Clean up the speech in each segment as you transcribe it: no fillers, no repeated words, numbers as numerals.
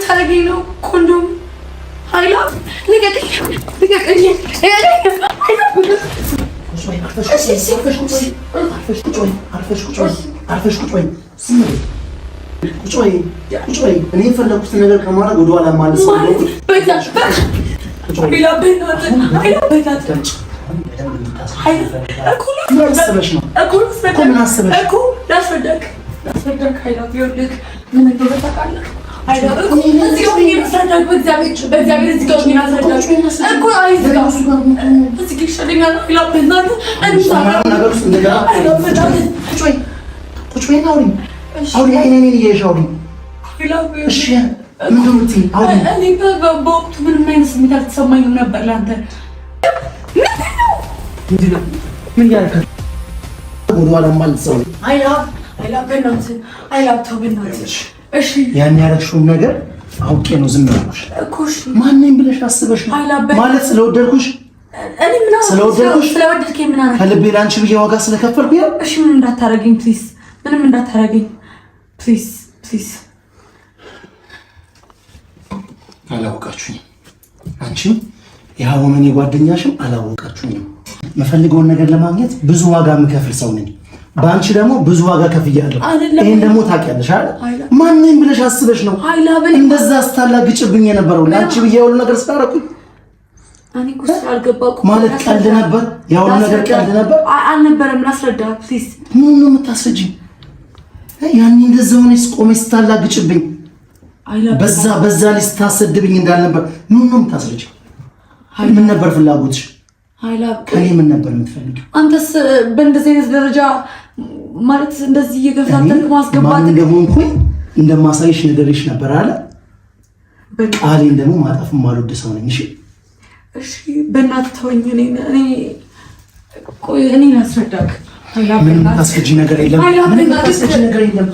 ልታረገኝ ነው? ኮንዶም ኃይላ ልቀቀኝ። እኔ የፈለኩትን ነገር ከማድረግ ወደኋላ ማለት ነው። በወቅቱ ምንም አይነት ስሜት አልተሰማኝም ነበር ለአንተ። ምን ያልከኝ ወደኋላ ማለት ሰው ያን ያደረግሽውን ነገር አውቄ ነው ዝም ያልኩሽ። ማንንም ብለሽ አስበሽ ነው ማለት ስለወደድኩሽ ከልቤ ለአንቺ ብዬ ዋጋ ስለከፈልኩ ያ እሺ ምንም እንዳታረገኝ ፕሊዝ፣ ምንም እንዳታረገኝ ፕሊዝ ፕሊዝ። አላወቃችሁኝ። አንቺም የሀወመኔ ጓደኛሽም አላወቃችሁኝም። የምፈልገውን ነገር ለማግኘት ብዙ ዋጋ የምከፍል ሰው ነኝ። በአንቺ ደግሞ ብዙ ዋጋ ከፍያለሁ። ይሄን ደግሞ ታውቂያለሽ አይደል? ማንንም ብለሽ አስበሽ ነው እንደዛ ስታላግጭብኝ የነበረው ለአንቺ ብዬ ያው ነገር ስታረኩኝ ማለት ቀልድ ነበር። ያው ነገር ቀልድ ነበር አልነበረም። ላስረዳ ፕሊዝ። ምን ነው የምታስረጂኝ? ያኔ እንደዛ ሆነሽ ቆመሽ ስታላግጭብኝ በዛ ላይ ስታሰድብኝ እንዳልነበር ምን ነው የምታስረጂኝ? ምን ነበር ፍላጎትሽ? ከኔ ምን ነበር የምትፈልጊው? አንተስ በእንደዚህ አይነት ደረጃ ማለት እንደዚህ እየገፋተርክ ማስገባት እንደሆንኩኝ እንደማሳይሽ ነገርሽ ነበር አለ። ቃሌን ደግሞ ማጣፍም ማልወድ ሰው ነኝ። እሺ በእናትህ ተወኝ። እኔ ላስረዳክ። ምንም ታስረጂ ነገር የለም። ምንም ታስረጂ ነገር የለም።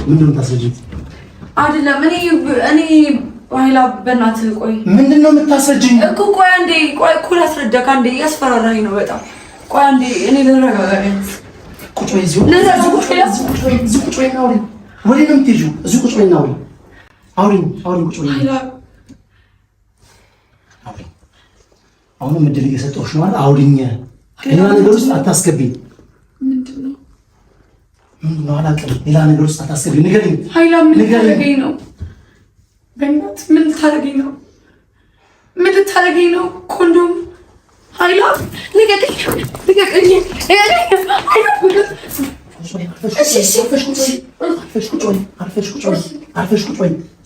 ምንድነው ታስረጂ? አይደለም እኔ ኃይላ በእናትህ ቆይ፣ ምንድነው የምታስረጂኝ እኮ? ቆይ አንዴ፣ ቆይ እኮ ላስረዳክ። አንዴ ያስፈራራኝ ነው በጣም። ቆይ አንዴ እኔ ልረጋጋ። ቁጭ በይ እዚሁ፣ ቁጭ በይ እና አውሪኝ። ወዴት ነው የምትሄጂው? እዚሁ ቁጭ በይ እና አውሪኝ። ቁጭ በይ ኃይላ። አሁንም እድል እየሰጠሁሽ ነው አይደል? አውሪኝ። ሌላ ነገር ውስጥ አታስገቢኝ። ምንድነው አላውቅም። ሌላ ነገር ውስጥ አታስገቢኝ። ንገሪኝ ኃይላ። ምን ልታደርገኝ ነው? በእናትህ ምን ልታደርገኝ ነው? ምን ልታደርገኝ ነው? ኮንዶም ኃይላ ልቀቀኝ።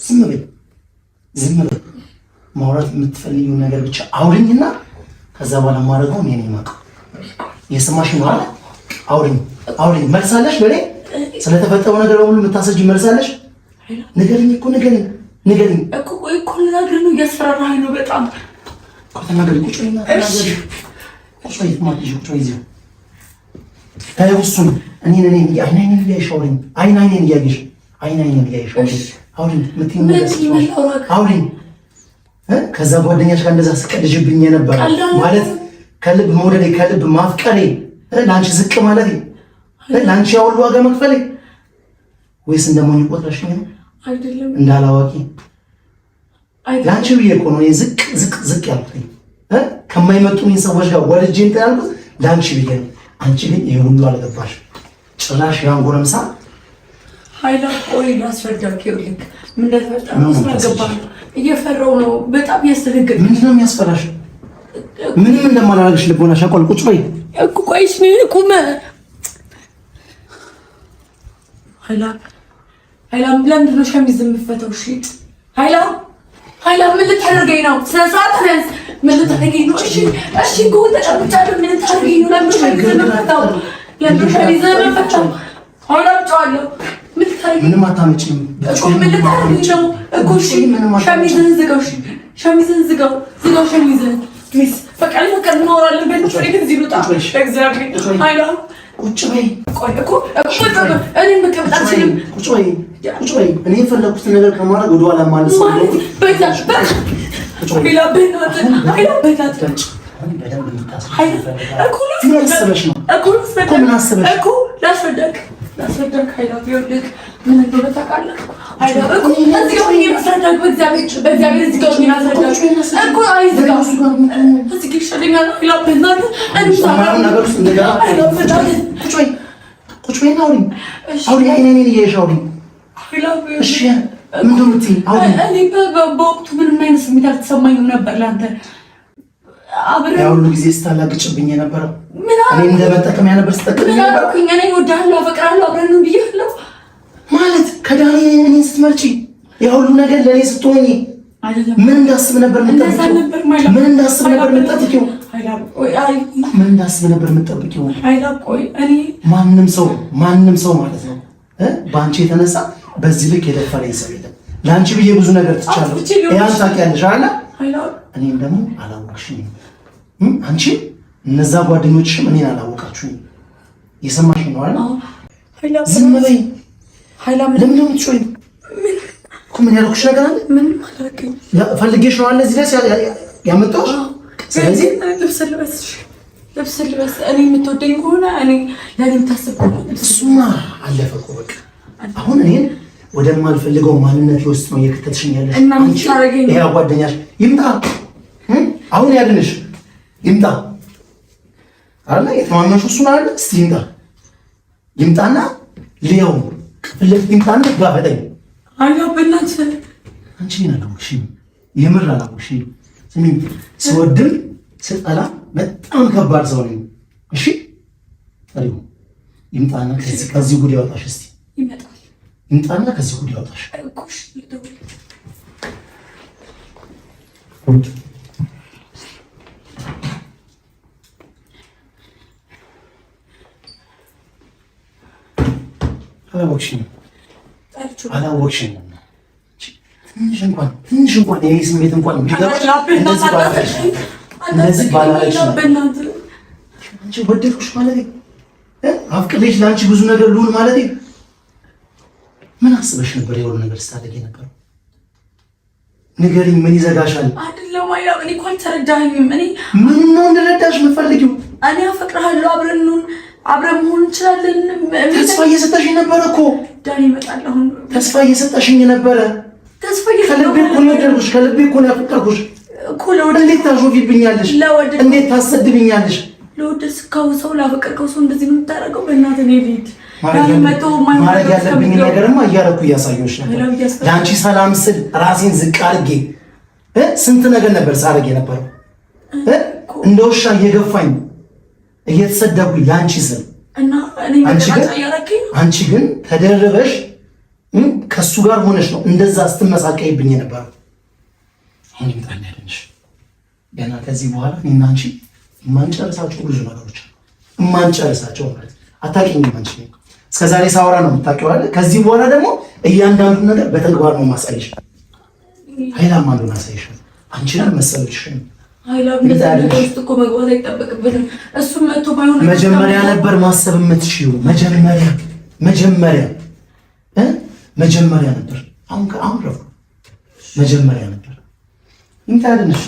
ዝም በይ። ማውራት የምትፈልጊውን ነገር ብቻ አውሪኝና ከዛ በኋላ ማድረገው እኔ ነኝ የማውቀው። የሰማሽ ነው አይደል? አውሪኝ። መልሳለሽ? በኔ ስለተፈጠረው ነገር በሙሉ የምታስረጂ መልሳለሽ? ንገሪኝ እኮ ንገሪኝ እኮ። ቆይ እኮ ልናገር ነው። እያስፈራራኸኝ ነው በጣም። ተናገሪ። ቁጭ በይና ተናገሪ። ቁጭ በይ ማጥሽ ቁጭ በይ እዚሁ። ታዩሱን እኔን አይኔን እያየሽ አውሪኝ። አይኔን እያየሽ አውሪኝ። አውሪኝ። ከዛ ጓደኛሽ ጋር እንደዛ ስቀልጅብኝ የነበረ ማለት ከልብ መውደዴ ከልብ ማፍቀሬ ለአንቺ ዝቅ ማለት ለአንቺ ያውሉ ዋጋ መክፈሌ ወይስ እንደሞኝ ቆጥረሽኝ ነው? አይደለም እንዳላዋቂ ለአንቺ ብዬ እኮ ነው ዝቅ ያልኩት። ከማይመጡኝ ሰዎች ጋር ወልጄ እንትን ያልኩት ለአንቺ ብዬ ነው። አንቺ ግን ይሄ ሁሉ አልገባሽ። ጭራሽ ያን ጎረምሳ ኃይላ። ቆይ ላስረዳክ። ይኸውልህ ምን እንደተፈጠረ ስላልገባህ እየፈራሁ ነው በጣም። ያስተነግጥ። ምንድን ነው የሚያስፈራሽ? ምንም እንደማላደርግሽ ልቦናሽ ያውቃል። ቁጭ በይ እኮ። ቆይሽ ቁመ ኃይላ ለምንድን ነው ሸሚዝ የምትፈተው? እሺ ኃይላ ምን ልታደርገኝ ነው? ስነ ስርዓት ነህ። ምን ልታደርገኝ ነው? እሺ ጎን ተጨብጫለሁ። ምን ልታደርገኝ ነው? ለምን ሸሚዝ የምትፈታው? ኃይላ ብቻዋለሁ። ምን ልታደርገኝ? ምንም አታመጪም እኮ። ምን ልታደርገኝ ነው እኮ? እሺ ሸሚዝህን ዝጋው። ሸሚዝህን ዝጋው ሸሚዝህን ፕሊዝ። በቃ እናወራለን። እዚህ ልውጣ። እግዚአብሔር ኃይላ ቁጭ በይ። ቆይ እኮ እኔ መቀመጥ አልችልም። ቁጭ በይ። እኔ የፈለኩትን ነገር ከማድረግ ወደኋላ ማለት ነው። ላስረዳክ ላስረዳህ ኃይላብ ይኸውልህ ምን እንደሆነ ታውቃለህ? ኃይላብ እኮ እዚህ ጋር ሆኜ ላስረዳህ በእግዚአብሔር እዚህ ጋር ሆኜ ላስረዳህ እኮ እዚህ ጋር ይሻለኛል ኃይላብ በእናትህ ነገር ውስጥ እንደገና ቁጭ በይና አውሪኝ አይኔን እያየሽ አውሪኝ ኃይላብ እሺ ምንድን ነው የምትይኝ አውሪኝ እኔ በወቅቱ ምንም አይነት ስሜት አልተሰማኝም ነበር ለአንተ አብረን ያው ሁሉ ጊዜ ስታላግጭብኝ የነበረው እኔ እንደ መጠቀሚያ ነበር ስትጠቀምኝ ነበር እኔ እወድሃለሁ አፈቅርሃለሁ አብረን ነው ብዬሃለሁ ማለት ከዳኒ እኔን ስትመርጪ ያ ሁሉ ነገር ለእኔ ስትሆኚ ምን እንዳስብ ነበር የምጠብቂው ምን እንዳስብ ነበር የምጠብቂው ምን እንዳስብ ነበር የምጠብቂው ማንም ሰው ማለት ነው በአንቺ የተነሳ በዚህ ልክ የደፈረኝ ሰው የለም ለአንቺ ብዬ ብዙ ነገር ትቻለሁ ያን ታውቂያለሽ አይደል እኔም ደግሞ አላወቅሽኝም አንቺ እነዛ ጓደኞችሽም እኔን አላወቃችሁኝም የሰማሽኝ ነው አይደል ዝም በይ ለምን ነው የምትጮይው ምን ያልኩሽ ነገር አለ ምን አላውቅም ፈልጌሽ ነው አለ እዚህ ድረስ ያመጣሁሽ ስለዚህ ልብስ ልበስ እኔ የምትወደኝ ከሆነ እኔ ለኔ የምታስብ ከሆነ እሱማ አለፈ እኮ በቃ አሁን እኔን ወደማልፈልገው ማንነት ውስጥ ነው እየከተትሽኝ ያለሽ አንቺ ይሄ ጓደኛሽ ይምጣ አሁን ያድንሽ ይምጣ አይደል የተማመንሽው እሱን አይደል እስቲ ይምጣና ሊያው ፍለግ ይምጣና ጋፈጠኝ አይጋበናት አንቺ ነሽ የምር አላውቅሽም ስሚ ስወድም ስጠላ በጣም ከባድ ሰው ነኝ እሺ አሪው ይምጣና ከዚህ ጉድ ያወጣሽ እስቲ ይመጣል ይምጣና ከዚህ ጉድ ያወጣሽ እኮሽ ልደውል አላወቅሽኝም ትንሽ እንኳን የኔ ስሜት እንኳን እንደዚህ ባላለች አንቺ ወደድኩሽ ማለት አፍቅሬሽ ለአንቺ ብዙ ነገር ልሁን ማለት ምን አስበሽ ነበር የሆነ ነገር ስታደርጊ ነበር ንገሪኝ ምን ይዘጋሻል አይደለም አይደለም እኔ እንኳን ተረዳኸኝም እኔ ምን ነው እንደረዳሽ የምትፈልጊው እኔ አፈቅርሃለሁ አብረን መሆን እንችላለን ተስፋ እየሰጠሽኝ ነበር እኮ ዳኒ ይመጣል አሁን ተስፋ እየሰጠሽኝ ነበረ ከልቤ እኮ ነው የወደድኩሽ ከልቤ እኮ ነው ያፈቀርኩሽ እኮ ለወደድ እንዴት ታሾፊብኛለሽ እንዴት ታሰድብኛለሽ ለወደድ ሰው ላፈቀርከው ሰው እንደዚህ ነው የምታደርገው በእናትህ እኔ ልሂድ ማድረግ ያለብኝ ነገርማ እያደረኩ እያሳየሁሽ ነበር ለአንቺ ሰላም ስል ራሴን ዝቅ አድርጌ ስንት ነገር ነበር ሳደርግ የነበረው እንደ ውሻ እየገፋኝ እየተሰደብኩኝ ለአንቺ ስል እና አንቺ ግን ተደረበሽ ከሱ ጋር ሆነሽ ነው እንደዛ ስትመሳቀይብኝ የነበረው አሁን ይምጣና ያለሽ ገና ከዚህ በኋላ እኔና አንቺ የማንጨርሳቸው ብዙ ነገሮች የማንጨርሳቸው ማለት አታውቂኝም አንቺ እስከዛሬ ሳወራ ነው የምታውቂው አይደል ከዚህ በኋላ ደግሞ እያንዳንዱ ነገር በተግባር ነው ማሳየሽ ኃይላማ እንደሆነ አሳይሽ አንቺን መሰለሽ ኃይላም ለታሪክ እኮ መግባት አይጠበቅብንም እሱም መጥቶ ባይሆን መጀመሪያ ነበር ማሰብ የምትሽው መጀመሪያ ነበር አሁን ረፍ መጀመሪያ ነበር ይምጣልሽ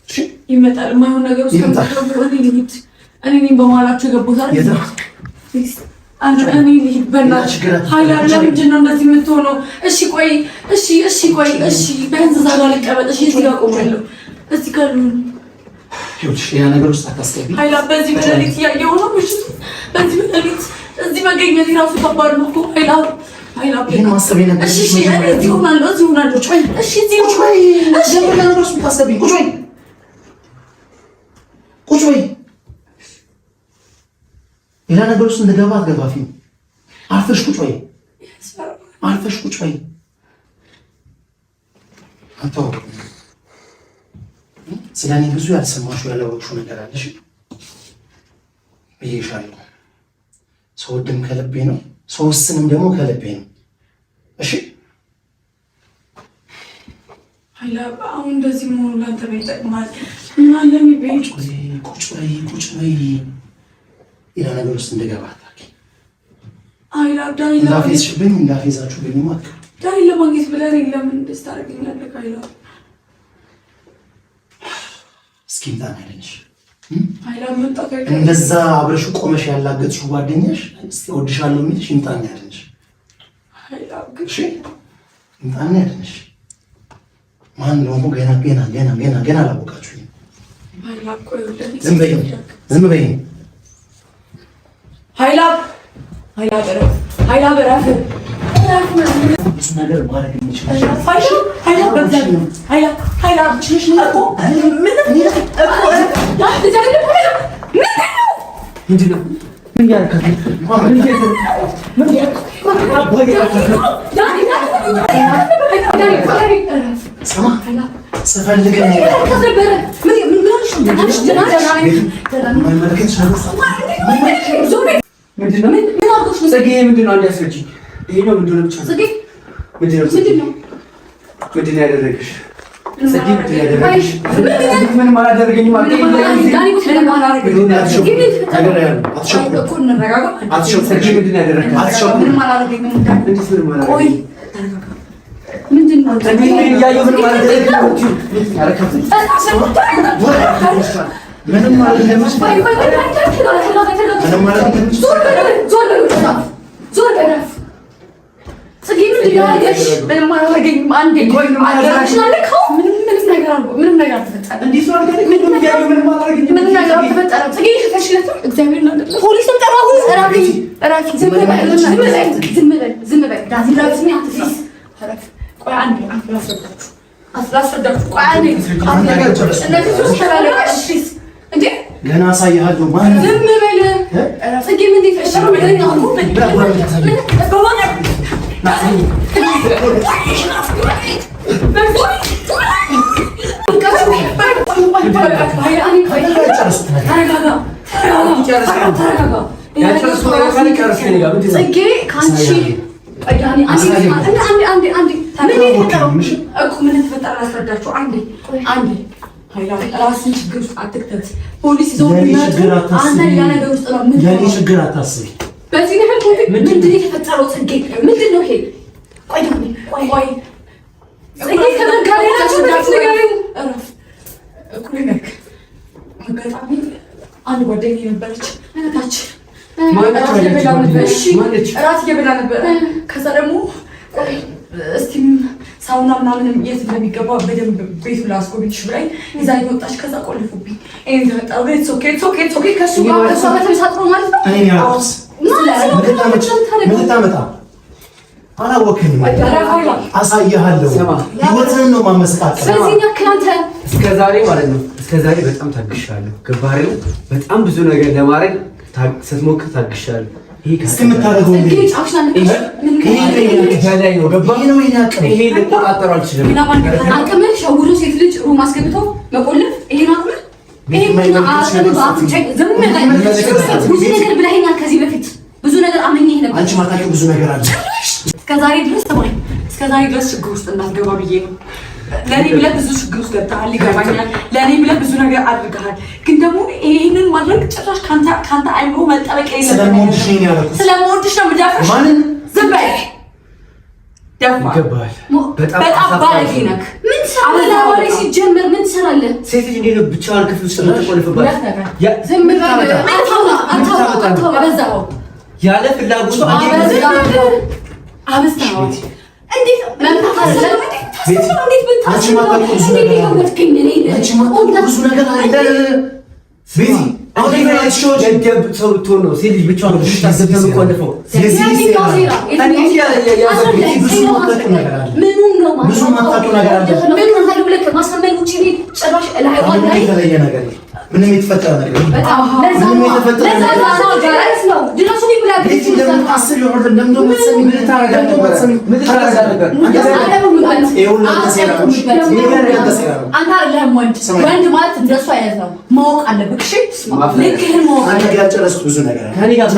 እሺ ይመጣል ማይሆን ነገር ውስጥ እኔ በመሀላችሁ የገቡት አይደል እኔ ልሂድ በእናትሽ ኃይላም ለምንድን ነው እንደዚህ የምትሆነው እሺ ቆይ ቢያንስ እዛ ጋር ልቀመጥ እሺ እዚህ ጋር ቆማለሁ እዚህ ጋር ይኸውልሽ ያ ነገር ውስጥ አታስገቢ ኃይላም በዚህ በሌሊት እያየሁ ነው ምሽቱ በዚህ በሌሊት እዚህ መገኘት ራሱ ከባድ ነው እኮ ኃይላም ይሄን ማሰብ የነበረሽ እሺ እዚህ ሆናለሁ እሺ እዚህ ቁጭ በይ ጀምር ነገር ውስጥ ታስገቢ ቁጭ በይ ሌላ ነገር ውስጥ እንደገባ አትገባፊ አርፈሽ ቁጭ በይ አንተው ስለኔ ብዙ ያልሰማሽው ያላወቅሽው ነገር አለሽ ብዬሻለሁ ስወድም ከልቤ ነው ስወስንም ደግሞ ከልቤ ነው እሺ ኃይላም አሁን እንደዚህ መሆኑ ላንተ ይጠቅማል እና ለምን ቁጭ በይ ሌላ ነገር ውስጥ እንደገባ አታውቂ ኃይላም እንዳፌዛችሁብኝ ማለት ዳኒ ለማግኘት ብለህ ለምን እንደዚህ ታደርገኛለህ ኃይላም እስኪ ምጣና ያለሽ እንደዛ አብረሽ ቆመሽ ያላገጥሽው ጓደኛሽ እስቲ እወድሻለሁ የሚልሽ ይምጣና ያድንሽ። እሺ ይምጣና ያድንሽ። ማን ደግሞ ገና አላወቃችሁኝ። ዝም በይ። ብዙ ነገር ማድረግ ገና አሳይሃለሁ ማለት ዝም በል ጽጌ ምን ይፈሽሩ በለኝ አሁን ራስን ችግር ውስጥ አትክተት። ፖሊስ ይዘው ቢመጡ አንተ ሌላ ነገር ውስጥ ነው። የኔ ችግር አታስቢ። በዚህ ነገር ምንድን ነው የተፈጠረው? ጽጌ ምንድን ነው ይሄ? ቆይ ጽጌ ከመጋደላችሁ በፊት ንገሪኝ። አጋጣሚ አንድ ጓደኛዬ ነበረች ታች እራት እየበላ ነበር። ከዛ ደግሞ እስቲም ሳውና ምናምንም የት እንደሚገባ በደንብ ቤቱ ላስጎብኝሽ ብላኝ ይዛ እየወጣች ከዛ ቆልፉብኝ። ይሄን ተፈጠረ። ቤት ኦኬ ከሱ ጋር ከሷ በተመሳጥሮ ማለት ነው። እኔ ያውስ ምን ታመጣ አላወቅንም። አሳይሃለሁ። ህይወትህን ነው ማመሰቃቀል። ስለዚህ ነካንተ እስከዛሬ ማለት ነው። እስከዛሬ በጣም ታግሻለሁ። ገባሬው በጣም ብዙ ነገር ለማድረግ ስትሞክር ታግሻለሁ። እስከምታደርገው ይሄ ልቆጣጠሩ አልችልም። አቅምህ ሸውዶ ሴት ልጅ ሩም አስገብቶ መቆለፍ ይሄ ነው አቅምህ። ብዙ ነገር ብለኸኛል ከዚህ በፊት ብዙ ነገር አመኘህ ነበር። አንቺ ማታውቂው ብዙ ነገር አለ። እስከዛሬ ድረስ ተማኝ እስከዛሬ ድረስ ችግር ውስጥ እንዳትገባ ብዬ ነው። ለኔ ብለህ ብዙ ችግር ውስጥ ገብተሃል፣ ይገባኛል። ለኔ ብለህ ብዙ ነገር አድርገሃል። ግን ደግሞ ይሄንን ማድረግ ጭራሽ ካንተ አይምሮ መጠበቅ የለብህም። ስለምወድሽ ነው የምዳፈርሽ። ዝም በል ይገባል። በጣም ባለጌ ነህ። ምን ትሰራለህ? ሲጀመር ምን ትሰራለህ? ሴት ልጅ እንዴት ነው ብቻዋን ክፍል ውስጥ የምትቆልፍባት? ዝም በል አበዛኸው። ያለ ፍላጎት አበዛኸው። እንዴት መምታት አለ? አንቺ ማታውቂው ብዙ ነገር አለ። ቤቲ አሁን ደደብ ሰው ብትሆን ነው ሴት ልጅ ብቻዋን የምትቆልፈው። ብዙ ማታውቂው ነገር አለ። ምንም የተፈጠረ ነገር ወንድ ማለት እንደሱ አይነት ነው። ማወቅ አለብህ። እሺ ልክህን ማወቅ አለብህ። ያጨረስኩት ብዙ ነገር አለ። ከኔ ጋር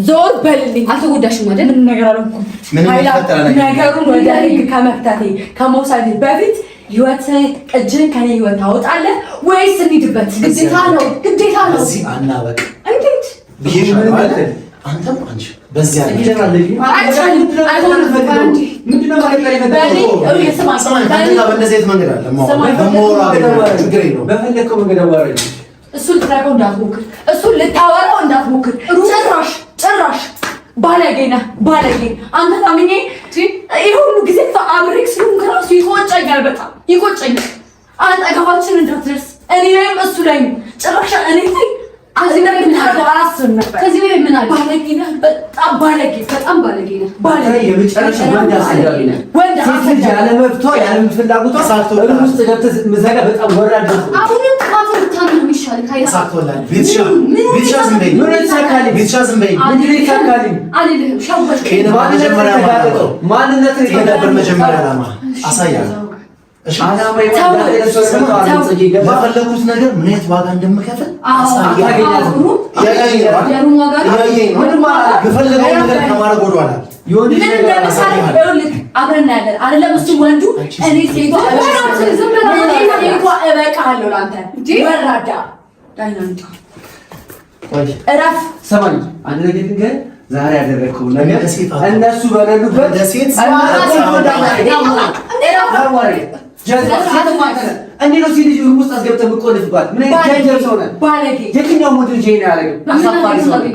ዞር በልልኝ። አልተጎዳሽም አይደል? ምንም ነገር አልሆንኩም። ነገሩን ወደ ህግ ከመፍታቴ ከመውሰድ በፊት እጅህን ከኔ ህይወት ታወጣለህ ወይስ እንሂድበት? ግዴታ ነው። እዚህ አናበቅ። እንዴት ብዬሽ አንተም አንቺ በዚያ እሱን ልትነካው እንዳትሞክር፣ እሱን ልታወራው እንዳትሞክር። ጭራሽ ባለጌ ነህ ባለጌ። አንተ ታምኜ ይሄ ሁሉ ጊዜ አብሬክ ስለሆንክ እራሱ ይቆጨኛል፣ በጣም ይቆጨኛል። አጠገባችን እንዳትደርስ እኔ ላይም እሱ ላይም ጭራሽ እኔ ላይ ከዚህ በላይ ምን አላስብም ነበር። ከዚህ በላይ ምን አለ? ባለጌ ነህ፣ በጣም ባለጌ ነህ። ባለጌ የመጨረሻ ወንድ አስቸጋሪ ነህ። ወንድ አስቸጋሪ ያለ መብቷ ያለ ፍላጎቷ ሳትወጣ ውስጥ ገብተህ መዘጋ በጣም ወራዳ ነው። አሁንም ካፈር ታምን ይሻል ካይሳ ሳትወላል ቤትሻ ዝም በይ። ምን ይሳካልኝ? ቤትሻ ዝም በይ። ምን ይሳካልኝ? አልልህም። ሻውሽ መጀመሪያ ማንነትን የነበር መጀመሪያ አላማ አሳያለሁ። ለፈለኩት ነገር ምን አይነት ዋጋ እንደምከፍል አብረን ያለን አይደለም። እሱ ወንዱ እኔ ሴቷ እበቃለሁ ለአንተ ወራዳ እረፍ። ሰማኝ አንድ ነገር ግን ዛሬ ያደረግከው ነገር እነሱ በሌሉበት እንዴት ነው ሲልጅ ውስጥ አስገብተህ የምትቆልፍባት? ምን አይነት ሰው ነህ? ባለጌ። የትኛው ሞት ልጅ ነው ያደረገው?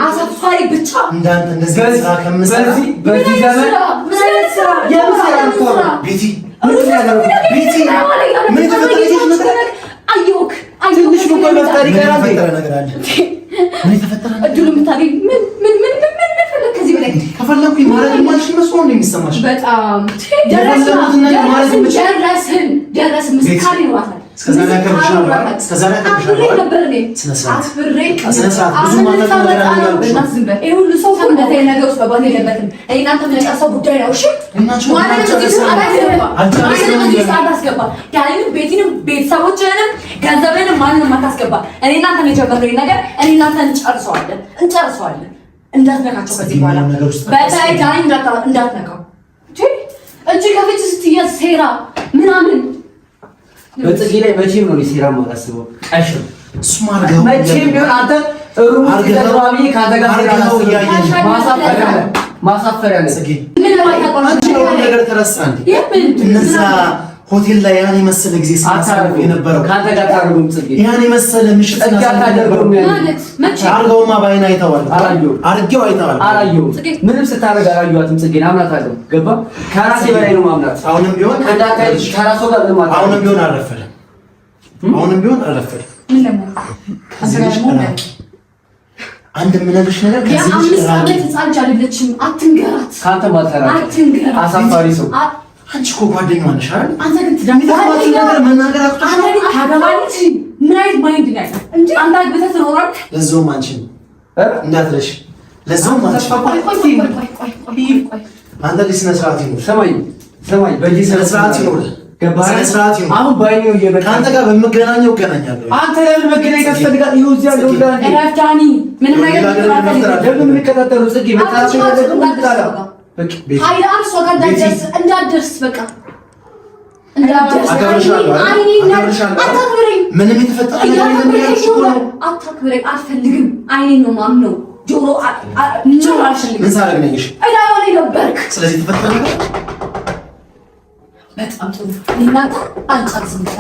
አሳፋሪ ብቻ እንዳንተ እንደዚህ ስራ ከምሰራ በዚህ ዘመን የምሰራ ቤቲ ምን ያደረገው? ቤቲ ምን ተፈጠረ? አየሁክ ትንሽ መቆል መፍጠር ይቀራል። ነገር አለ ምን ተፈጠረ? እድሉ የምታገኝ ምን ከዚህ በላይ ከፈለኩኝ ማለት ማልሽ መስሎ ነው የሚሰማሽ። በጣም ደረስን ምስካሪ ነው አታል እስከዛሬ ነበር እኔ ስነ ስርዓት ብዙ ማለት ነው ነገር ይሄ ሁሉ ሰው እንደዚህ ነገር ውስጥ ባባን የለበትም። እናንተ የምንጨርሰው ጉዳይ ነው። እሺ ማለት ነው አታስገባ ያለንም ቤቲንም ቤተሰቦችንም ገንዘብንም ማንንም አታስገባ። እኔ እናንተ የጀመረው ነገር እኔ እናንተ እንጨርሰዋለን። እንዳትነካቸው ከዚህ በኋላ በታይ ዳይ እንዳትነካው እጅ ከፍች ስትያዝ ሴራ ምናምን በጥቂ ላይ መቼም ነው ሴራ ማታስበው። አይሽ እሱማ አርገው መቼም ቢሆን አንተ ሩም ካደጋ ማሳፈሪያ ነው። ጽጌ ምን ማለት ነገር ተረሳ እንዴ? እነዛ ሆቴል ላይ ያን የመሰለ ጊዜ ሳሳልፍ የነበረው ካንተ ጋር ታርጉም ጽጌ ያን የመሰለ ምሽት ሳሳልፍ ማለት መቼ አርገውማ ባይና አይተዋል። አርጌው አይተዋል። ምንም ስታረጋ አላየኋትም። ጽጌ አምናታለሁ። ገባ ከራሴ በላይ ነው ማምናት። አሁንም ቢሆን ከዳታይ ከራሱ ጋር ለማለት አሁንም ቢሆን አልረፈደም። ምን ለማለት አንድ ምንልሽ ነገር ከዚህ ልጅ ዓመት ጻንጃ አይደለችም። አትንገራት። ካንተ ማተራት አሳፋሪ ሰው አንቺ እኮ ጓደኛዋ ነሽ አይደል? አንተ ግን ትዳምታለህ ነገር መናገር አቅቶሽ አንተ ግን ታገባለች። ምን አይነት ማይንድ ነው ያለው እንዴ? አንተ አግብተህ ትኖራለህ። ለዛውም አንቺን እንዳትለሽ። ለዛውም አንቺ አንተ ልጅ ስነ ስርዓት ይኑር። ሰማኝ በዚህ ስነ ስርዓት ይኑር። ገባህ? ስነ ስርዓት ይኑር። አሁን ባይኔ እየበቃ አንተ ጋር በመገናኘው እገናኛለሁ። አንተ ለምን መገናኘት ያስፈልጋል? ይኸው እዚህ ያለው ዳኒ ራፍታኒ ምንም ነገር ለምን የምንከታተለው ጽጌ መጣች ነገር ምታላ ኃይል አንሷ ጋር እንዳትደርስ በቃ እንዳትደርስ። ምንም የተፈጠረ ነገር የለም። አታክብረኝ አልፈልግም። አይኔን ነው ማምነው። ጆሮ አልፈልግም። ምን ሳረግነሽ አይዳወለ ነበርክ። ስለዚህ የተፈጠረ ነገር በጣም ጥሩ እናንተ አንጻር ዝምታ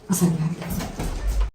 አሰናለሁ